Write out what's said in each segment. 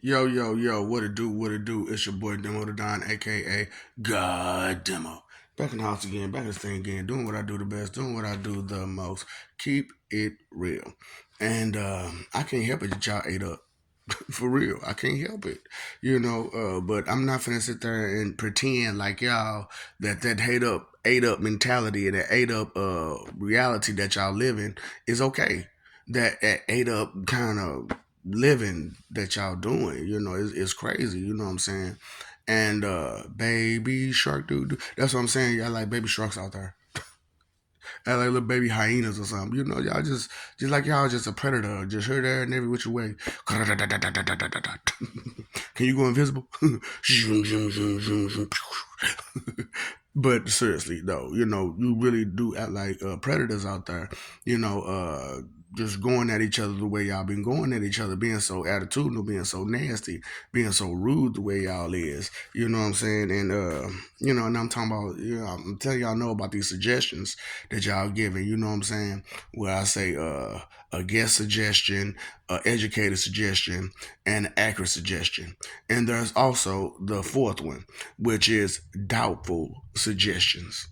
Yo, yo, yo, what it do, what it do? It's your boy Demo the Don, aka God Demo. Back in the house again, back in this thing again, doing what I do the best, doing what I do the most. Keep it real. And I can't help it that y'all ate up. For real. I can't help it. But I'm not finna sit there and pretend like y'all that ate up mentality and that ate up reality that y'all live in is okay. That ate up kind of living that y'all doing, is crazy, you know what I'm saying? And baby shark dude, that's what I'm saying. Y'all like baby sharks out there. Like little baby hyenas or something. Y'all just like y'all just a predator, just here, there, and every which way. Can you go invisible? But seriously, though, you really do act like predators out there. Just going at each other the way y'all been going at each other, being so attitudinal, being so nasty, being so rude the way y'all is. You know what I'm saying? And and I'm talking about, I'm telling y'all know about these suggestions that y'all giving. You know what I'm saying? Where I say a guest suggestion, a educated suggestion, and an accurate suggestion. And there's also the fourth one, which is doubtful suggestions.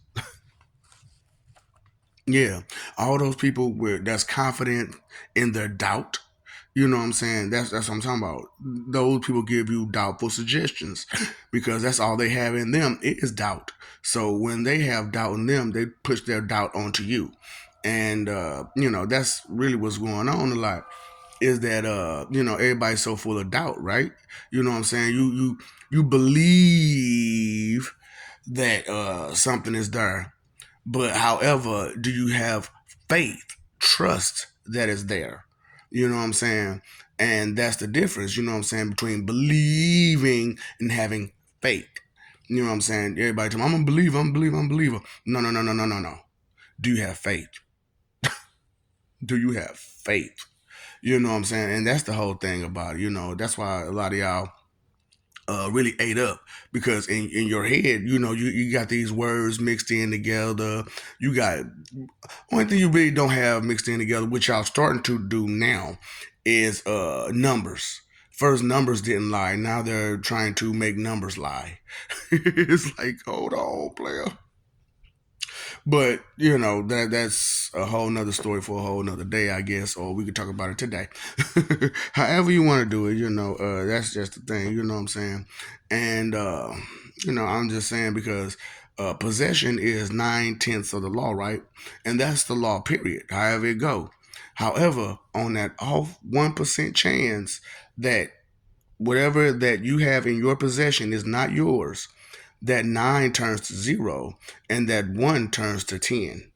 Yeah, all those people that's confident in their doubt. You know what I'm saying? That's what I'm talking about. Those people give you doubtful suggestions because that's all they have in them is doubt. So when they have doubt in them, they push their doubt onto you. And that's really what's going on a lot. Is that everybody's so full of doubt, right? You know what I'm saying? You believe that something is there, but however, do you have faith, trust that is there? You know what I'm saying? And that's the difference, you know what I'm saying, between believing and having faith. You know what I'm saying? Everybody tell me, I'm a believer, I'm a believer, I'm a believer. No, no, no, no, no, no, no. Do you have faith? Do you have faith? You know what I'm saying? And that's the whole thing about it. That's why a lot of y'all really ate up because in your head, you got these words mixed in together. You got only thing you really don't have mixed in together, which y'all starting to do now, is numbers. First, numbers didn't lie. Now they're trying to make numbers lie. It's like, hold on, player. But that's a whole nother story for a whole nother day, I guess, or we could talk about it today. However you want to do it, that's just the thing. You know what I'm saying? And I'm just saying because possession is 9/10 of the law, right? And that's the law, period. However it go. However, on that off 1% chance that whatever that you have in your possession is not yours, that 9 turns to 0 and that 1 turns to 10.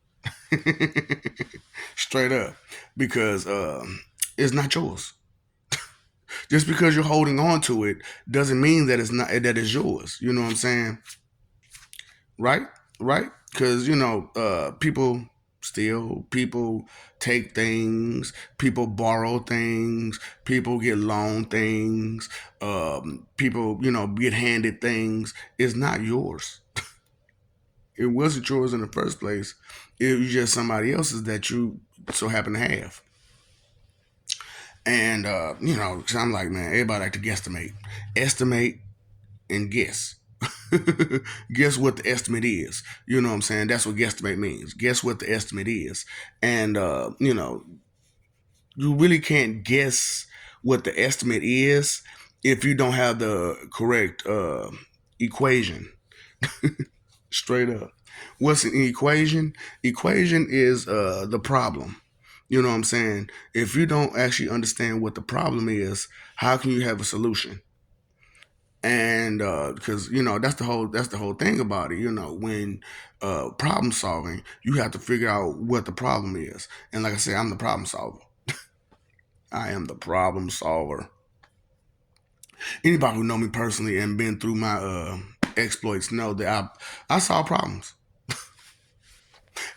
Straight up. Because it's not yours. Just because you're holding on to it doesn't mean that it's yours. You know what I'm saying? Right? Right? Because people steal, people take things, people borrow things, people get loaned things, people get handed things. It's not yours. It wasn't yours in the first place. It was just somebody else's that you so happen to have. And cause I'm like, man, everybody like to guesstimate, estimate, and guess. Guess what the estimate is. You know what I'm saying? That's what guesstimate means. Guess what the estimate is. And you really can't guess what the estimate is if you don't have the correct equation. Straight up. What's an equation? Equation is the problem. You know what I'm saying? If you don't actually understand what the problem is, how can you have a solution? And because that's the whole thing about it. When problem solving, you have to figure out what the problem is. And like I said, I'm the problem solver. I am the problem solver. Anybody who know me personally and been through my exploits know that I solve problems.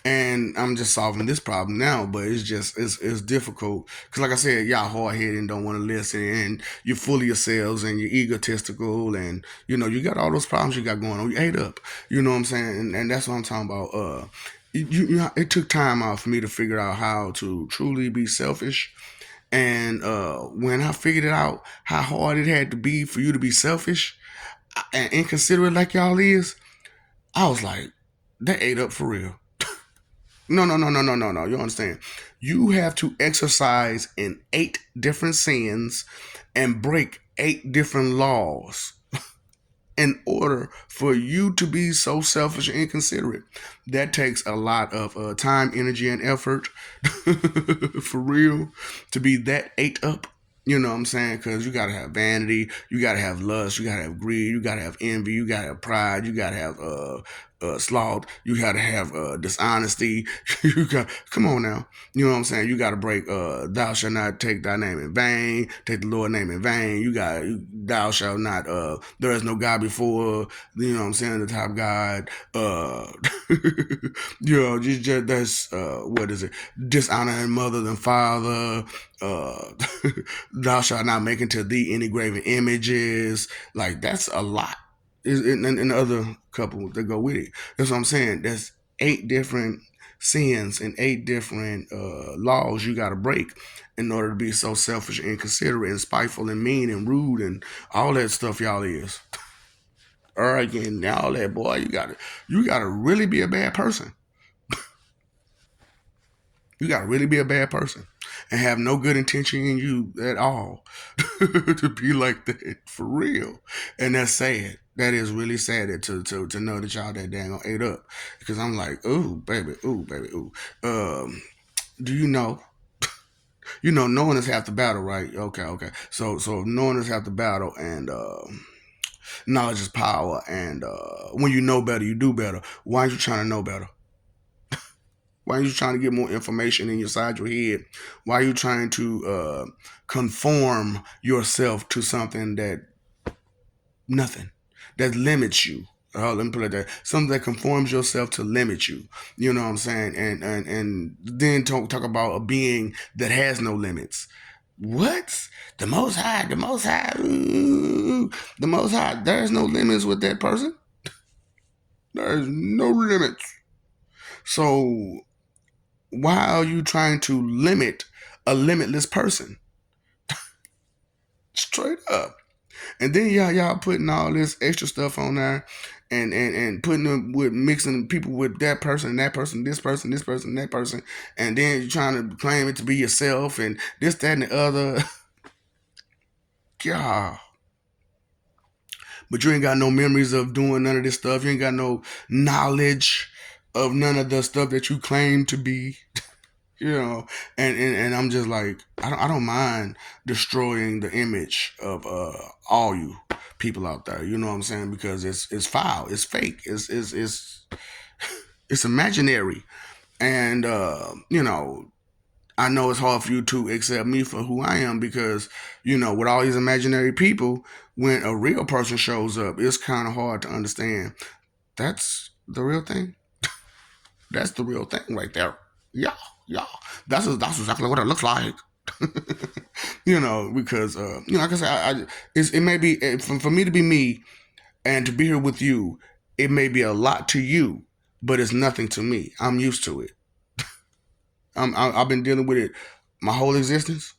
And I'm just solving this problem now, but it's difficult because, like I said, y'all hard headed and don't want to listen, and you're full of yourselves and you're egotistical, and you got all those problems you got going on. You ate up, you know what I'm saying, and that's what I'm talking about. It took time out for me to figure out how to truly be selfish And when I figured it out how hard it had to be for you to be selfish and inconsiderate like y'all is, I was like, that ate up for real. No, no, no, no, no, no, no. You understand? You have to exercise in 8 different sins and break 8 different laws in order for you to be so selfish and inconsiderate. That takes a lot of time, energy, and effort for real to be that ate up. You know what I'm saying? Because you got to have vanity, you got to have lust, you got to have greed, you got to have envy, you got to have pride, you got to have sloth, you got to have dishonesty. You got, come on now. You know what I'm saying? You got to break, thou shalt not take thy name in vain, take the Lord name in vain. Thou shalt not, there is no God before, you know what I'm saying, the top God. Just that's, what is it? Dishonoring mother than father. Uh, thou shalt not make unto thee any graven images. Like, that's a lot. And the other couple that go with it. That's what I'm saying. That's 8 different sins and 8 different laws you got to break in order to be so selfish and inconsiderate and spiteful and mean and rude and all that stuff y'all is. Arrogant and all that, boy. You gotta really be a bad person. You gotta really be a bad person and have no good intention in you at all to be like that for real. And that's sad. That is really sad to know that y'all that dang on ate up. Because I'm like, ooh, baby, ooh, baby, ooh. Do you know? You know, knowing is half the battle, right? Okay, okay. So knowing is half the battle, and knowledge is power. And when you know better, you do better. Why aren't you trying to know better? Why are you trying to get more information inside your head? Why are you trying to conform yourself to something that nothing that limits you? Let me put it like that. Something that conforms yourself to limit you. You know what I'm saying? And then talk about a being that has no limits. What? The Most High, the Most High, ooh, the Most High. There's no limits with that person. There's no limits. So why are you trying to limit a limitless person? Straight up. And then y'all putting all this extra stuff on there and putting them with mixing people with that person, that person, this person, this person, that person, and then you're trying to claim it to be yourself and this, that, and the other. God. But you ain't got no memories of doing none of this stuff. You ain't got no knowledge of none of the stuff that you claim to be. You know, and I'm just like, I don't mind destroying the image of all you people out there. You know what I'm saying? Because it's foul, it's fake, it's imaginary, and I know it's hard for you to accept me for who I am because with all these imaginary people, when a real person shows up, it's kind of hard to understand. That's the real thing. That's the real thing right there. Yeah, yeah. That's exactly what it looks like. Because like I said, it may be for me to be me and to be here with you. It may be a lot to you, but it's nothing to me. I'm used to it. I've been dealing with it my whole existence.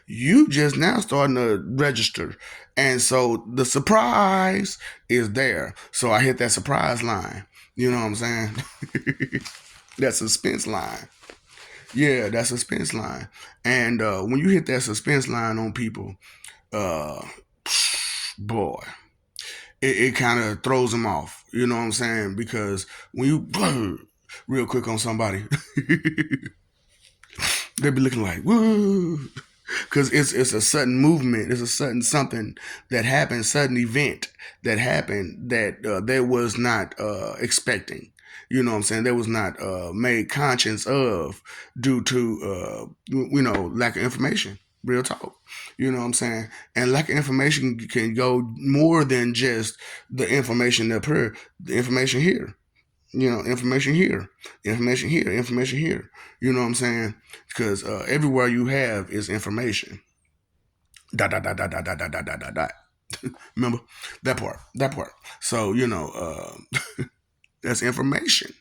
You just now starting to register, and so the surprise is there. So I hit that surprise line. You know what I'm saying? That suspense line. Yeah, that suspense line. And when you hit that suspense line on people, uh, boy, it kind of throws them off. You know what I'm saying? Because when you real quick on somebody, they be looking like, woo. Because it's a sudden movement, it's a sudden something that happened, sudden event that happened that they was not expecting. You know what I'm saying? They was not made conscious of due to lack of information. Real talk. You know what I'm saying? And lack of information can go more than just the information up here, the information here. Information here, information here, information here. You know what I'm saying? Because everywhere you have is information. Dot dot dot dot dot dot dot dot dot dot. Remember that part? That part. So that's information.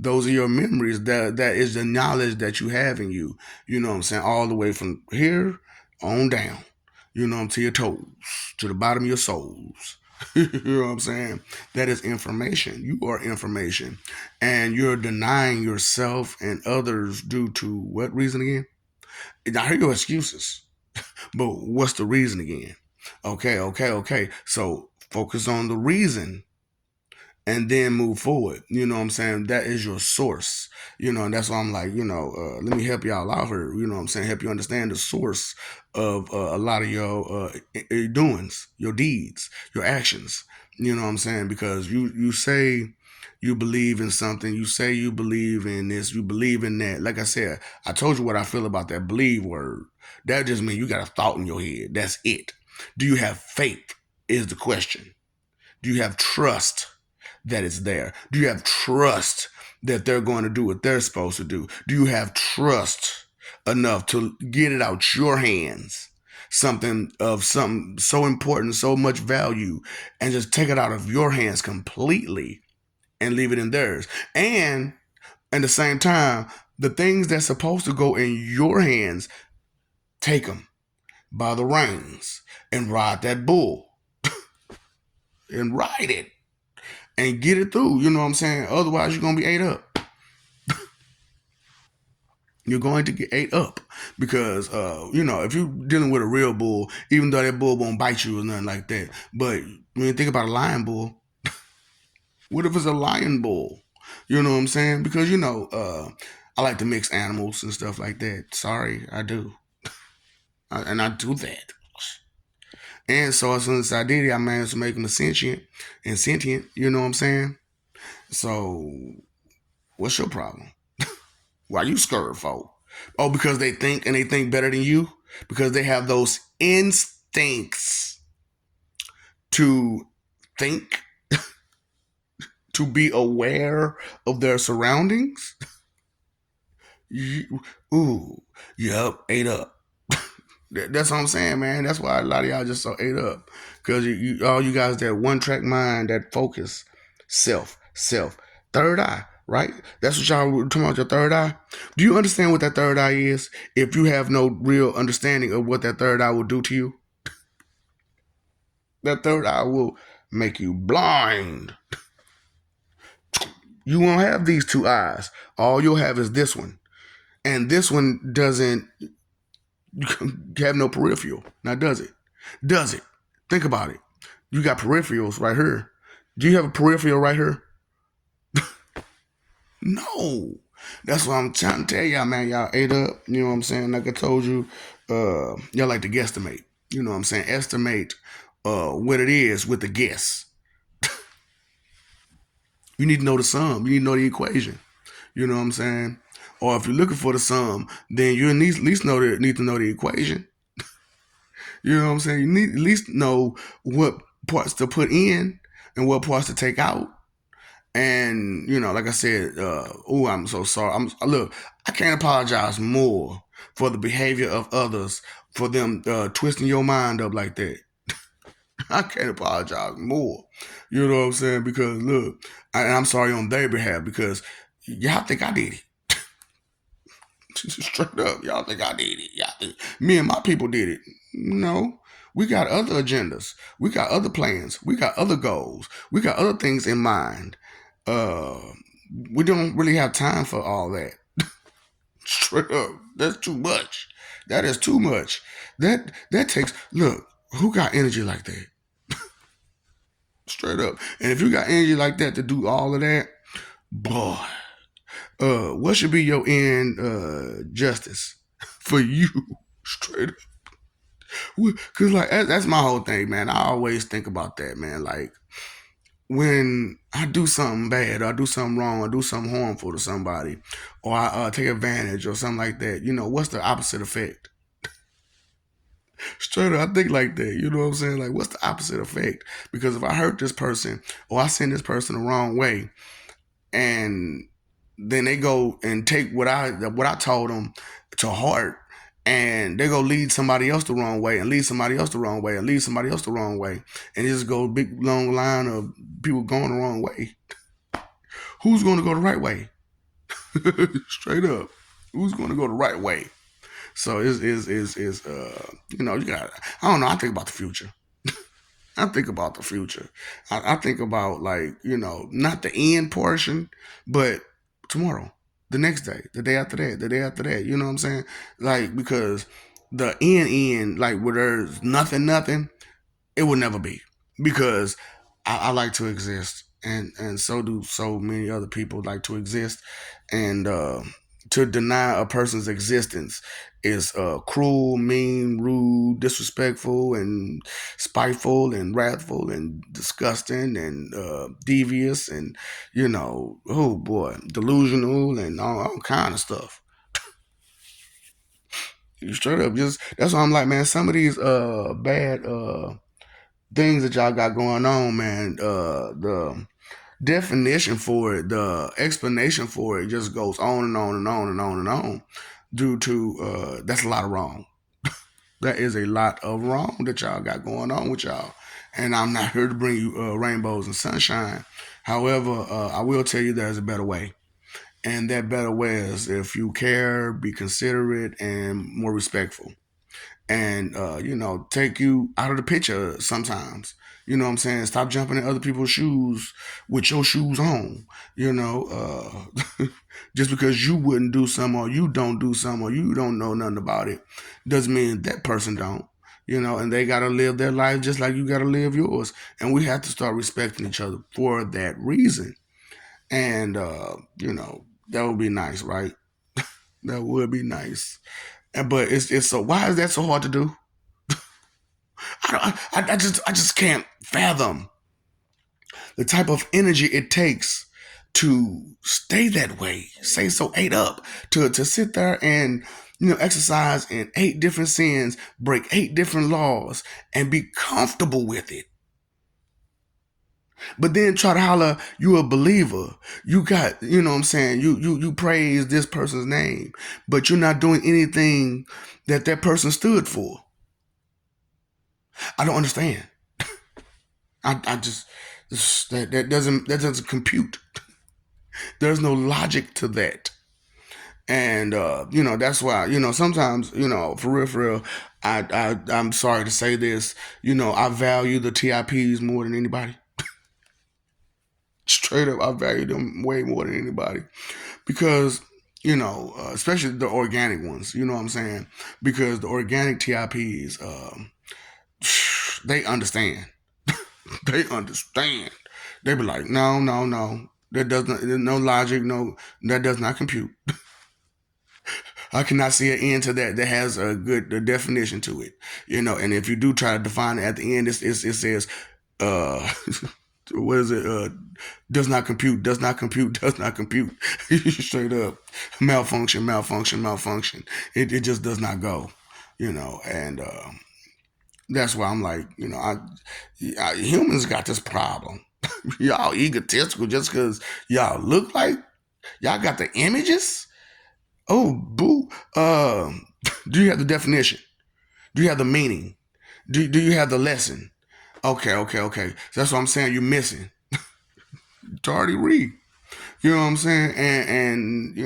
Those are your memories. That is the knowledge that you have in you. You know what I'm saying? All the way from here on down. You know, to your toes, to the bottom of your soles. You know what I'm saying? That is information. You are information. And you're denying yourself and others due to what reason again? I hear your excuses, but what's the reason again? Okay. So focus on the reason and then move forward. You know what I'm saying? That is your source. And that's why I'm like, let me help y'all out here. You know what I'm saying? Help you understand the source of a lot of your doings, your deeds, your actions. You know what I'm saying? Because you say you believe in something, you say you believe in this, you believe in that. Like I said, I told you what I feel about that believe word. That just means you got a thought in your head. That's it. Do you have faith? Is the question. Do you have trust that it's there? Do you have trust that they're going to do what they're supposed to do? Do you have trust enough to get it out your hands? Something so important, so much value, and just take it out of your hands completely and leave it in theirs. And at the same time, the things that's supposed to go in your hands, take them by the reins and ride that bull and ride it and get it through. You know what I'm saying? Otherwise, you're going to be ate up. You're going to get ate up because, if you're dealing with a real bull, even though that bull won't bite you or nothing like that, but when you think about a lion bull, what if it's a lion bull? You know what I'm saying? Because, I like to mix animals and stuff like that. Sorry, I do. And I do that. And so as soon as I did it, I managed to make them a sentient. You know what I'm saying? So what's your problem? Why you scared, folk? Oh, because they think and they think better than you? Because they have those instincts to think, to be aware of their surroundings? You, ooh, yep, ate up. That's what I'm saying, man. That's why a lot of y'all just so ate up. Because all you guys, that one track mind, that focus, self, third eye, right? That's what y'all were talking about, your third eye. Do you understand what that third eye is? If you have no real understanding of what that third eye will do to you, that third eye will make you blind. You won't have these two eyes. All you'll have is this one. And this one doesn't have no peripheral. Now, does it? Does it? Think about it. You got peripherals right here. Do you have a peripheral right here? No. That's what I'm trying to tell y'all, man. Y'all ate up. You know what I'm saying? Like I told you, y'all like to guesstimate. You know what I'm saying? Estimate what it is with the guess. You need to know the sum. You need to know the equation. You know what I'm saying? Or if you're looking for the sum, then you need at least need to know the equation. You know what I'm saying? You need at least know what parts to put in and what parts to take out. And like I said, I'm so sorry. Look, I can't apologize more for the behavior of others for them twisting your mind up like that. I can't apologize more. You know what I'm saying? Because look, I'm sorry on their behalf because y'all think I did it. Straight up, y'all think I did it. Y'all think me and my people did it. No, we got other agendas. We got other plans. We got other goals. We got other things in mind. Uh, we don't really have time for all that. Straight up, that's too much. That is too much. That takes. Look, who got energy like that? Straight up. And if you got energy like that to do all of that, boy, what should be your end justice for you? Straight up. Cause like that's my whole thing, man. I always think about that, man. Like when I do something bad, or I do something wrong, or do something harmful to somebody, or I take advantage or something like that, what's the opposite effect? Straight up, I think like that. You know what I'm saying? Like, what's the opposite effect? Because if I hurt this person or I send this person the wrong way, and then they go and take what I told them to heart, and they go lead somebody else the wrong way, and lead somebody else the wrong way, and lead somebody else the wrong way, and it just goes big long line of people going the wrong way. Who's going to go the right way? Straight up. Who's going to go the right way? So you got, I don't know. I think about the future. I think about the future. I think about, like, not the end portion, but tomorrow, the next day, the day after that, the day after that. You know what I'm saying? Like, because the end, like, where there's nothing, it will never be, because I like to exist, and so do so many other people like to exist, and to deny a person's existence is cruel, mean, rude, disrespectful, and spiteful, and wrathful, and disgusting, and devious, and oh boy, delusional, and all kind of stuff. You straight up, just that's why I'm like, man, some of these bad things that y'all got going on, man, the definition for it, the explanation for it just goes on and on and on and on and on, due to that's a lot of wrong. That is a lot of wrong that y'all got going on with y'all. And I'm not here to bring you rainbows and sunshine. However, I will tell you there's a better way. And that better way is, if you care, be considerate, and more respectful, and take you out of the picture sometimes. You know what I'm saying? Stop jumping in other people's shoes with your shoes on. Just because you wouldn't do something, or you don't do something, or you don't know nothing about it, doesn't mean that person don't. And they gotta live their life just like you gotta live yours. And we have to start respecting each other for that reason. And that would be nice, right? That would be nice. But it's so, why is that so hard to do? I just can't fathom the type of energy it takes to stay that way. Say so, ate up, to sit there and exercise in 8 different sins, break 8 different laws, and be comfortable with it. But then try to holler you a believer. You got, what I'm saying, you praise this person's name, but you're not doing anything that person stood for. I don't understand. I just, that doesn't compute. There's no logic to that. And that's why, sometimes, for real, I'm sorry to say this, I value the TIPs more than anybody. Straight up, I value them way more than anybody, because especially the organic ones. You know what I'm saying? Because the organic TIPs, they understand. They understand. They be like, no, no, no. That doesn't. There's no logic. No, that does not compute. I cannot see an end to that has a good definition to it. And if you do try to define it at the end, it says, uh, what is it? Does not compute. Does not compute. Does not compute. Straight up, malfunction. Malfunction. Malfunction. It just does not go. And that's why I'm like, humans got this problem. Y'all egotistical just because y'all look like y'all got the images. Oh, boo. Do you have the definition? Do you have the meaning? Do you have the lesson? Okay, okay, okay. So that's what I'm saying. You're missing. Tardy read. You know what I'm saying? And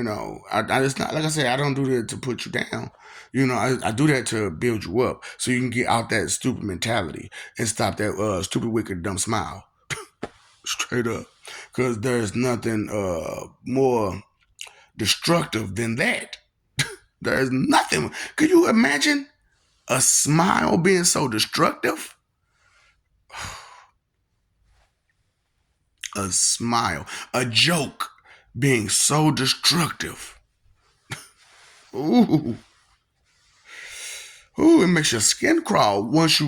I just not, like I said, I don't do that to put you down. I do that to build you up so you can get out that stupid mentality and stop that stupid, wicked, dumb smile. Straight up. Because there's nothing more destructive than that. There's nothing. Could you imagine a smile being so destructive? A smile, a joke being so destructive. Ooh, ooh, it makes your skin crawl once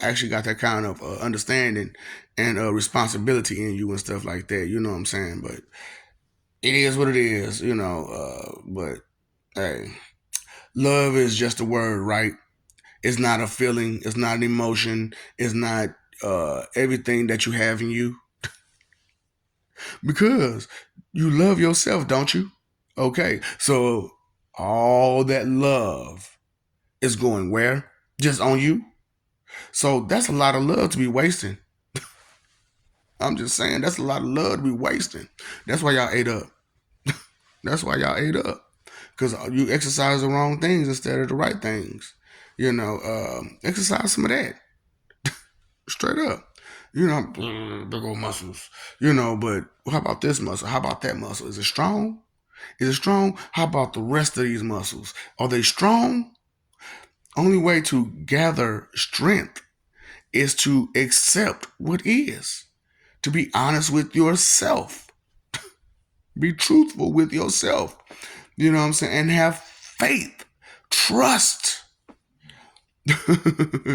actually got that kind of understanding and responsibility in you and stuff like that. You know what I'm saying? But it is what it is. But hey, love is just a word, right? It's not a feeling. It's not an emotion. It's not everything that you have in you, because you love yourself, don't you? Okay, so all that love is going where? Just on you. So that's a lot of love to be wasting. I'm just saying, that's a lot of love to be wasting. That's why y'all ate up. That's why y'all ate up. Because you exercise the wrong things instead of the right things. Exercise some of that. Straight up. Big old muscles. But how about this muscle? How about that muscle? Is it strong? Is it strong? How about the rest of these muscles? Are they strong? Only way to gather strength is to accept what is, to be honest with yourself, be truthful with yourself, you know what I'm saying, and have faith, trust,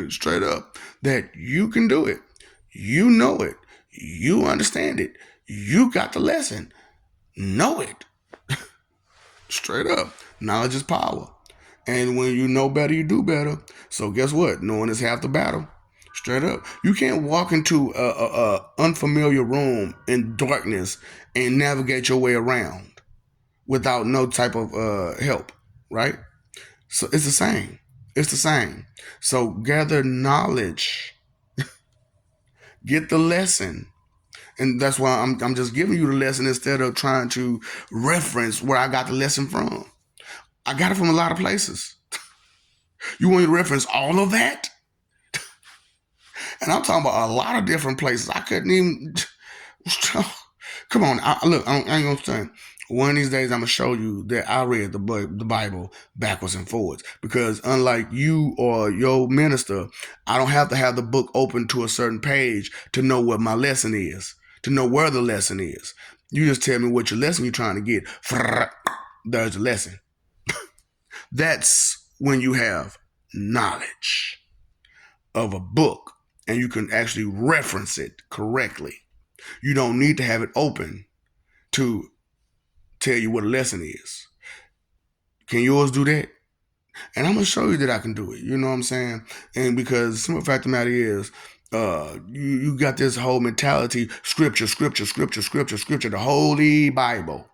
straight up, that you can do it. You know it. You understand it. You got the lesson. Know it. Straight up. Knowledge is power. And when you know better, you do better. So guess what? Knowing is half the battle. Straight up. You can't walk into a unfamiliar room in darkness and navigate your way around without no type of help, right? So it's the same. It's the same. So gather knowledge, get the lesson, and that's why I'm just giving you the lesson instead of trying to reference where I got the lesson from. I got it from a lot of places. You want me to reference all of that? And I'm talking about a lot of different places. I couldn't even. Come on, look, I ain't gonna say. One of these days, I'm gonna show you that I read the Bible backwards and forwards. Because unlike you or your minister, I don't have to have the book open to a certain page to know what my lesson is, to know where the lesson is. You just tell me what your lesson you're trying to get. There's a lesson. That's when you have knowledge of a book and you can actually reference it correctly. You don't need to have it open to tell you what a lesson is. Can yours do that? And I'm gonna show you that I can do it. You know what I'm saying? And because the simple fact of the matter is, you got this whole mentality, scripture, scripture, scripture, scripture, scripture, the Holy Bible.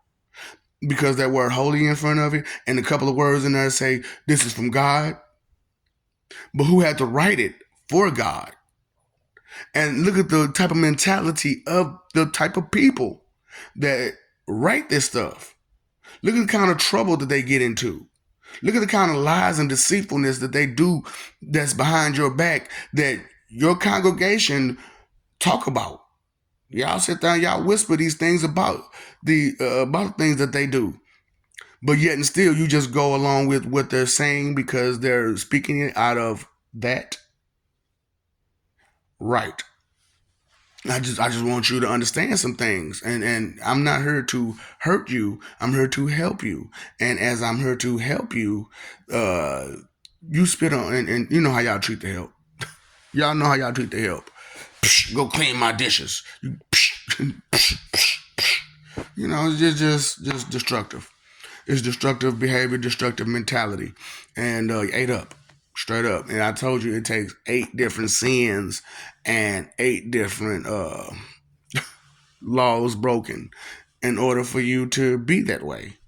Because that word holy in front of it, and a couple of words in there say this is from God. But who had to write it for God? And look at the type of mentality of the type of people that write this stuff. Look at the kind of trouble that they get into. Look at the kind of lies and deceitfulness that they do that's behind your back that your congregation talk about. Y'all sit down, y'all whisper these things about the things that they do. But yet and still you just go along with what they're saying because they're speaking it out of that right. I just want you to understand some things, and I'm not here to hurt you. I'm here to help you, and as I'm here to help you, uh, you spit on, and you know how y'all treat the help. Y'all know how y'all treat the help. Psh, go clean my dishes. It's just destructive. It's destructive behavior, destructive mentality, and ate up. Straight up. And I told you it takes 8 different sins and 8 different laws broken in order for you to be that way.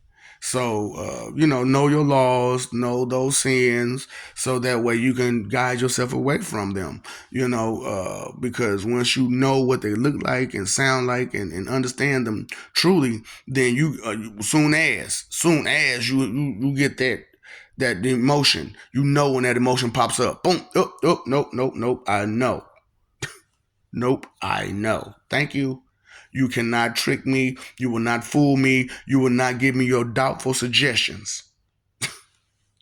So, know your laws, know those sins, so that way you can guide yourself away from them, because once you know what they look like and sound like and understand them truly, then soon as you get that emotion, when that emotion pops up, boom, oh, oh, nope, nope, nope, I know. Nope, I know. Thank you. You cannot trick me. You will not fool me. You will not give me your doubtful suggestions.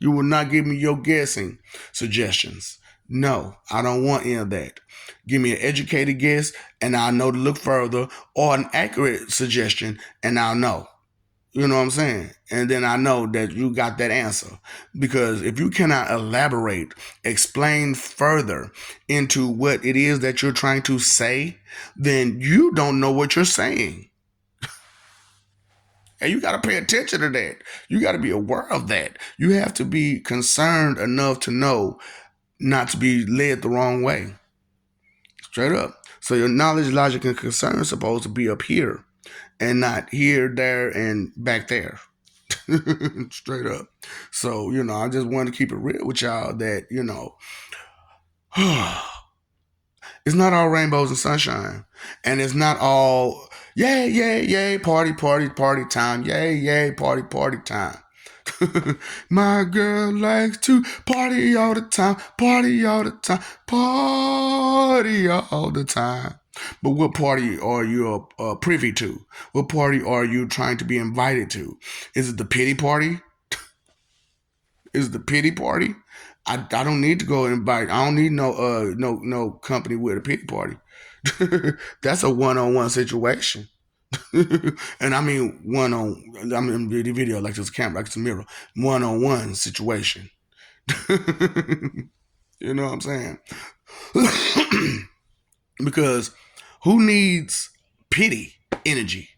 You will not give me your guessing suggestions. No, I don't want any of that. Give me an educated guess and I'll know to look further, or an accurate suggestion and I'll know. You know what I'm saying? And then I know that you got that answer. Because if you cannot elaborate, explain further into what it is that you're trying to say, then you don't know what you're saying. And you got to pay attention to that. You got to be aware of that. You have to be concerned enough to know not to be led the wrong way. Straight up. So your knowledge, logic, and concern is supposed to be up here and not here, there, and back there. Straight up. So, I just wanted to keep it real with y'all that, it's not all rainbows and sunshine. And it's not all Yay, yay, yay, party, party, party time. Yay, yay, party, party time. My girl likes to party all the time, party all the time, party all the time. But what party are you privy to? What party are you trying to be invited to? Is it the pity party? Is it the pity party? I don't need to go invite. I don't need no company with a pity party. That's a one-on-one situation. And I mean one on. I mean the video like it's a camera, like it's a mirror. One-on-one situation. You know what I'm saying? Because who needs pity energy?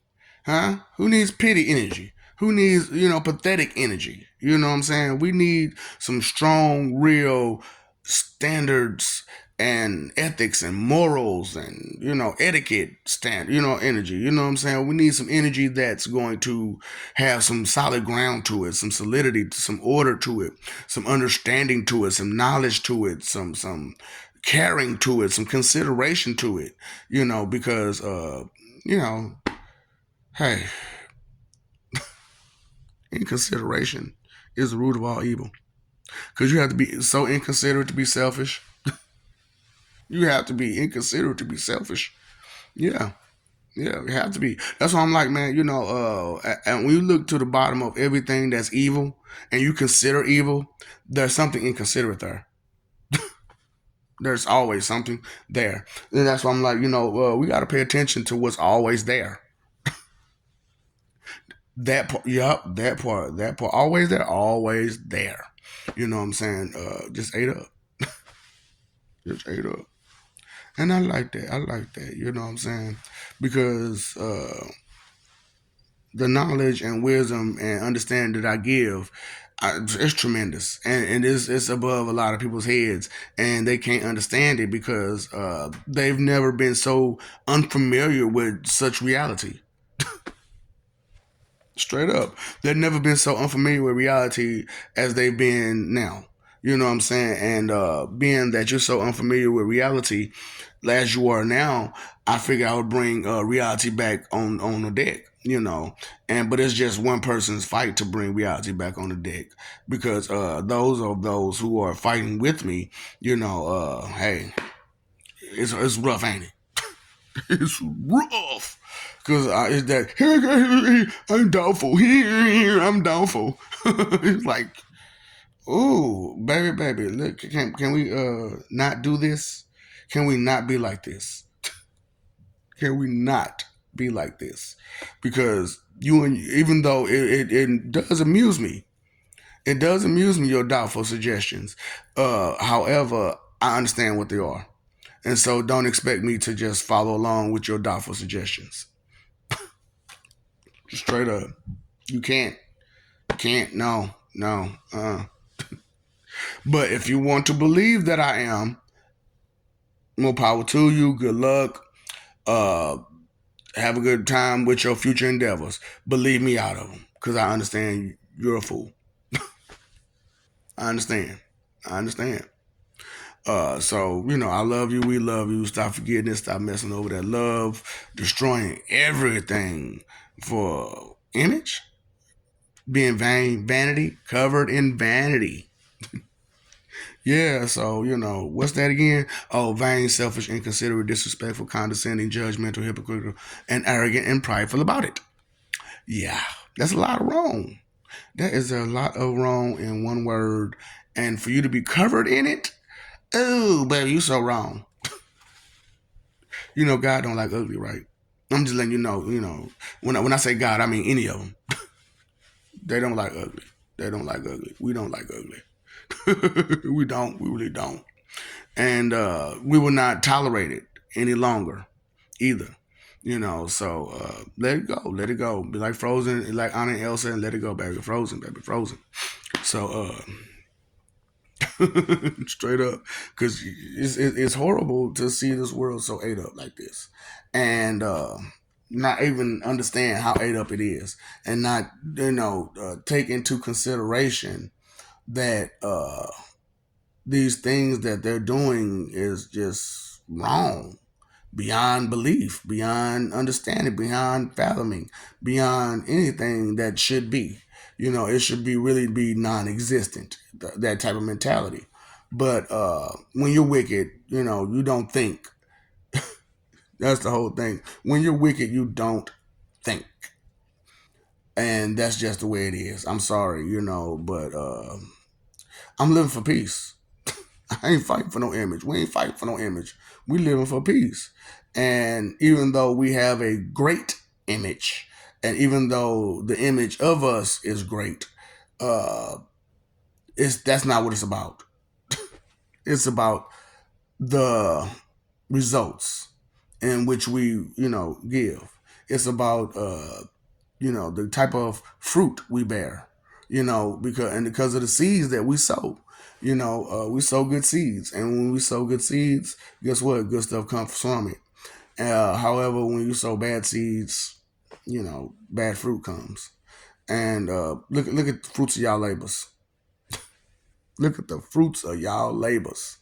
Huh? Who needs pity energy? Who needs, pathetic energy? You know what I'm saying? We need some strong, real standards and ethics and morals and, etiquette energy. You know what I'm saying? We need some energy that's going to have some solid ground to it, some solidity, some order to it, some understanding to it, some knowledge to it, some caring to it, some consideration to it, because you know, hey, inconsideration is the root of all evil. Because you have to be so inconsiderate to be selfish. You have to be inconsiderate to be selfish. Yeah. Yeah, you have to be. That's why I'm like, man, and when you look to the bottom of everything that's evil and you consider evil, there's something inconsiderate there. There's always something there. And that's why I'm like, we got to pay attention to what's always there. That part, yep, that part, always there, always there. You know what I'm saying? Just ate up, just ate up, and I like that. I like that. You know what I'm saying? Because the knowledge and wisdom and understanding that I give, it's tremendous, and it's above a lot of people's heads, and they can't understand it because they've never been so unfamiliar with such reality. Straight up. They've never been so unfamiliar with reality as they've been now. You know what I'm saying? And being that you're so unfamiliar with reality as you are now, I figured I would bring reality back on the deck. But it's just one person's fight to bring reality back on the deck because those of those who are fighting with me, hey, it's rough, ain't it? It's rough. Because it's that, I'm doubtful. I'm doubtful. It's like, oh, baby, baby, look, can we not do this? Can we not be like this? Can we not be like this? Because even though it does amuse me, it does amuse me, your doubtful suggestions. However, I understand what they are. And so don't expect me to just follow along with your doubtful suggestions. Straight up. You can't. Can't. No. No. But if you want to believe that I am, more power to you. Good luck. Uh, have a good time with your future endeavors. But leave me out of them because I understand you're a fool. I understand. I understand. So I love you. We love you. Stop forgetting it. Stop messing over that love, destroying everything for image, being vain, vanity, covered in vanity. Yeah, so what's that again? Oh, vain, selfish, inconsiderate, disrespectful, condescending, judgmental, hypocritical, and arrogant and prideful about it. Yeah, that's a lot of wrong. That is a lot of wrong in one word, and for you to be covered in it, oh, baby, you so wrong. God don't like ugly, right? I'm just letting you know. When I say God, I mean any of them. They don't like ugly. They don't like ugly. We don't like ugly. We don't. We really don't. And we will not tolerate it any longer either. So let it go, let it go. Be like Frozen, like Anna and Elsa, and let it go, baby. Frozen, baby, Frozen. So straight up, because it's horrible to see this world so ate up like this, and not even understand how ate up it is, and not take into consideration that these things that they're doing is just wrong. beyond belief, beyond understanding, beyond fathoming, beyond anything that should be. It should be really be non-existent. That type of mentality. But when you're wicked, you don't think. That's the whole thing. When you're wicked, you don't think, and that's just the way it is. I'm sorry, but I'm living for peace. I ain't fighting for no image. We ain't fighting for no image. We living for peace. And even though we have a great image, and even though the image of us is great, uh, that's not what it's about. It's about the results in which we, give. It's about the type of fruit we bear, because of the seeds that we sow. We sow good seeds, and when we sow good seeds, guess what? Good stuff comes from it. However, when you sow bad seeds, bad fruit comes. And look at the fruits of y'all labors. Look at the fruits of y'all labors.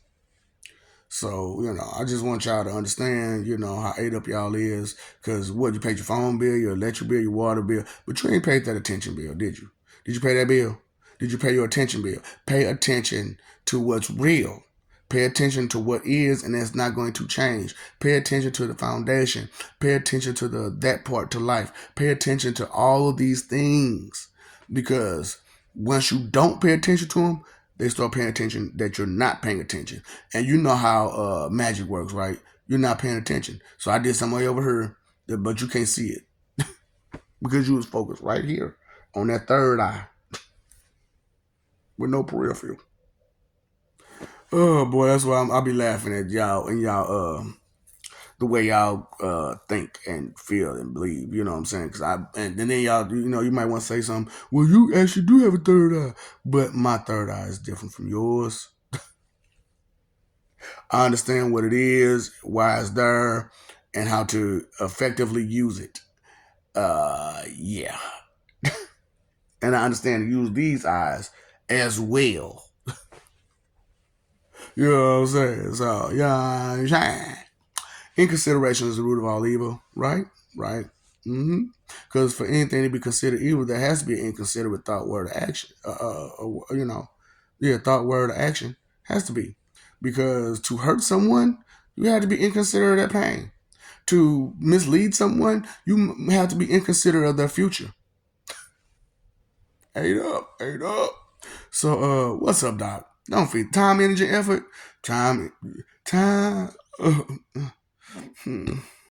So, I just want y'all to understand, how ate up y'all is. Because what, you paid your phone bill, your electric bill, your water bill, but you ain't paid that attention bill, did you? Did you pay that bill? Did you pay your attention bill? Pay attention to what's real. Pay attention to what is, and that's not going to change. Pay attention to the foundation. Pay attention to that part to life. Pay attention to all of these things. Because once you don't pay attention to them, they start paying attention that you're not paying attention. And you know how magic works, right? You're not paying attention. So I did something way over here, but you can't see it because you was focused right here on that third eye with no peripheral. Oh boy, that's why I'll be laughing at y'all and y'all the way y'all think and feel and believe. You know what I'm saying? Cause and then y'all, you might want to say something. Well, you actually do have a third eye, but my third eye is different from yours. I understand what it is, why it's there, and how to effectively use it. Yeah, and I understand to use these eyes as well. You know what I'm saying? So yeah, inconsideration is the root of all evil, right? Right. Because for anything to be considered evil, there has to be an inconsiderate thought, word, or action. Thought, word, or action has to be. Because to hurt someone, you have to be inconsiderate of pain. To mislead someone, you have to be inconsiderate of their future. Ate up, ate up. So, what's up, Doc? Don't feed time, energy, effort. Time.